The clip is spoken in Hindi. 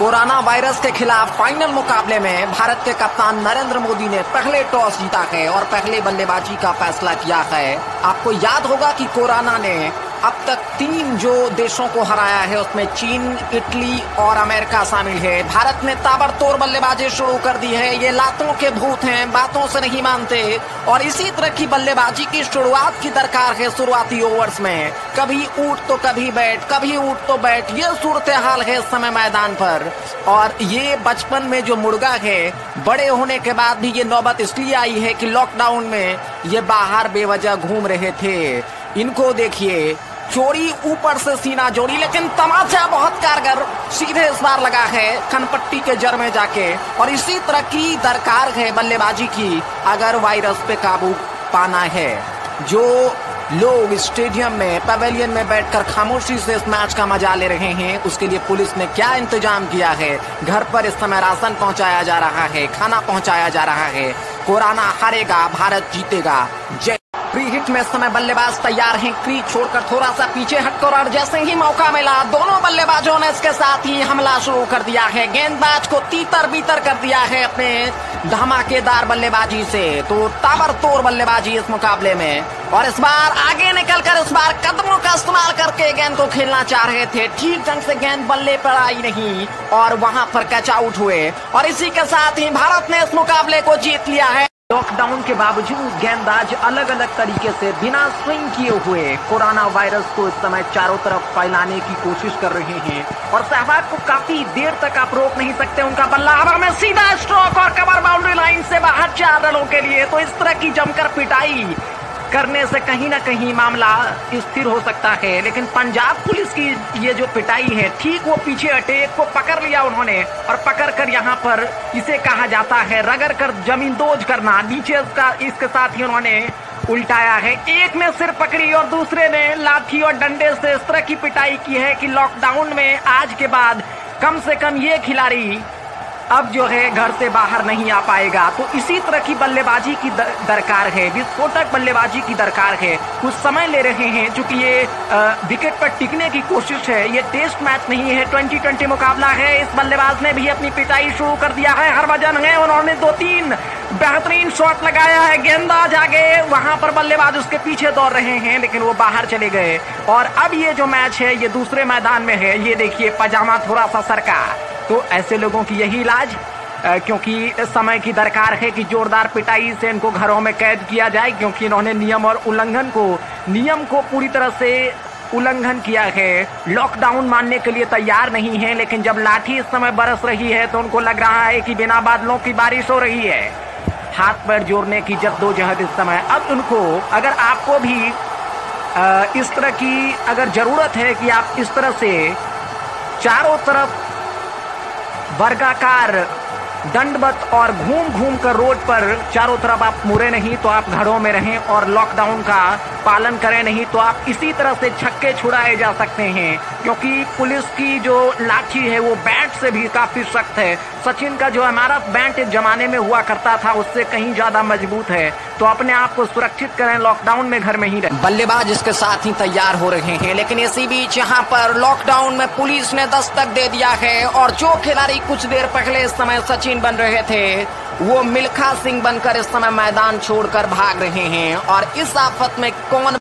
कोरोना वायरस के खिलाफ फाइनल मुकाबले में भारत के कप्तान नरेंद्र मोदी ने पहले टॉस जीता है और पहले बल्लेबाजी का फैसला किया है। आपको याद होगा कि कोरोना ने अब तक 3 जो देशों को हराया है उसमें चीन, इटली और अमेरिका शामिल है। भारत ने ताबड़तोड़ बल्लेबाजी शुरू कर दी है। ये लातों के भूत हैं, बातों से नहीं मानते और इसी तरह की बल्लेबाजी की शुरुआत की दरकार है। शुरुआती ओवर्स में कभी ऊट तो कभी बैट, कभी ऊट तो बैट, ये सूरत हाल है इस समय मैदान पर। और ये बचपन में जो मुर्गा है, बड़े होने के बाद भी ये नौबत इसलिए आई है कि लॉकडाउन में ये बाहर बेवजह घूम रहे थे। इनको देखिए, चोरी ऊपर से सीना जोड़ी, लेकिन तमाचा बहुत कारगर सीधे इस बार लगा है कनपट्टी के जड़ में जाके। और इसी तरह की दरकार है बल्लेबाजी की अगर वायरस पे काबू पाना है। जो लोग स्टेडियम में, पवेलियन में बैठकर खामोशी से इस मैच का मजा ले रहे हैं, उसके लिए पुलिस ने क्या इंतजाम किया है। घर पर इस समय राशन पहुंचाया जा रहा है, खाना पहुंचाया जा रहा है। कोरोना हारेगा, भारत जीतेगा। जय। प्री हिट में इस समय बल्लेबाज तैयार हैं। क्रीज छोड़कर थोड़ा सा पीछे हटकर और जैसे ही मौका मिला दोनों बल्लेबाजों ने इसके साथ ही हमला शुरू कर दिया है। गेंदबाज को तीतर बीतर कर दिया है अपने धमाकेदार बल्लेबाजी से। तो ताबड़तोड़ बल्लेबाजी इस मुकाबले में। और इस बार आगे निकलकर इस बार कदमों का इस्तेमाल करके गेंद को खेलना चाह रहे थे। ठीक ढंग से गेंद बल्ले पर आई नहीं और वहां पर कैच आउट हुए। और इसी के साथ ही भारत ने इस मुकाबले को जीत लिया है। लॉकडाउन के बावजूद गेंदबाज अलग अलग तरीके से बिना स्विंग किए हुए कोरोना वायरस को इस समय चारों तरफ फैलाने की कोशिश कर रहे हैं। और सहवाग को काफी देर तक आप रोक नहीं सकते। उनका बल्ला हवा में सीधा स्ट्रोक और कवर बाउंड्री लाइन से बाहर 4 रनों के लिए। तो इस तरह की जमकर पिटाई करने से कहीं ना कहीं मामला स्थिर हो सकता है। लेकिन पंजाब पुलिस की ये जो पिटाई है, ठीक वो पीछे हटे, एक को पकड़ लिया उन्होंने और पकड़कर यहाँ पर इसे कहा जाता है रगड़ कर जमींदोज करना। नीचे इसके साथ ही उन्होंने उल्टाया है। एक ने सिर पकड़ी और दूसरे ने लाठी और डंडे से इस तरह की पिटाई की है कि लॉकडाउन में आज के बाद कम से कम ये खिलाड़ी अब जो है घर से बाहर नहीं आ पाएगा। तो इसी तरह की बल्लेबाजी की दरकार है, विस्फोटक बल्लेबाजी की दरकार है। कुछ समय ले रहे हैं चूंकि ये विकेट पर टिकने की कोशिश है। ये टेस्ट मैच नहीं है, 2020 मुकाबला है। इस बल्लेबाज ने भी अपनी पिटाई शुरू कर दिया है। हरभजन है, उन्होंने 2-3 बेहतरीन शॉट लगाया है। गेंदबाज आगे, वहां पर बल्लेबाज उसके पीछे दौड़ रहे हैं लेकिन वो बाहर चले गए। और अब ये जो मैच है ये दूसरे मैदान में है। ये देखिए पजामा थोड़ा सा सरका। तो ऐसे लोगों की यही इलाज, क्योंकि समय की दरकार है कि जोरदार पिटाई से इनको घरों में कैद किया जाए, क्योंकि इन्होंने नियम को पूरी तरह से उल्लंघन किया है। लॉकडाउन मानने के लिए तैयार नहीं है, लेकिन जब लाठी इस समय बरस रही है तो उनको लग रहा है कि बिना बादलों की बारिश हो रही है। हाथ पैर जोड़ने की जद्दोजहद इस समय। अब उनको, अगर आपको भी इस तरह की अगर जरूरत है कि आप इस तरह से चारों तरफ वर्गाकार दंडवत और घूम घूम कर रोड पर चारों तरफ आप मुड़े नहीं तो आप घरों में रहें और लॉकडाउन का पालन करें, नहीं तो आप इसी तरह से छक्के छुड़ाए जा सकते हैं। क्योंकि पुलिस की जो लाठी है वो बैट से भी काफी सख्त है। सचिन का जो इमारत बैट एक जमाने में हुआ करता था उससे कहीं ज्यादा मजबूत है। तो अपने आप को सुरक्षित करें, लॉकडाउन में घर में ही रहें। बल्लेबाज इसके साथ ही तैयार हो रहे हैं, लेकिन इसी बीच यहाँ पर लॉकडाउन में पुलिस ने दस्तक दे दिया है। और जो खिलाड़ी कुछ देर पहले इस समय सचिन बन रहे थे वो मिल्खा सिंह बनकर इस समय मैदान छोड़कर भाग रहे हैं। और इस आफत में कौन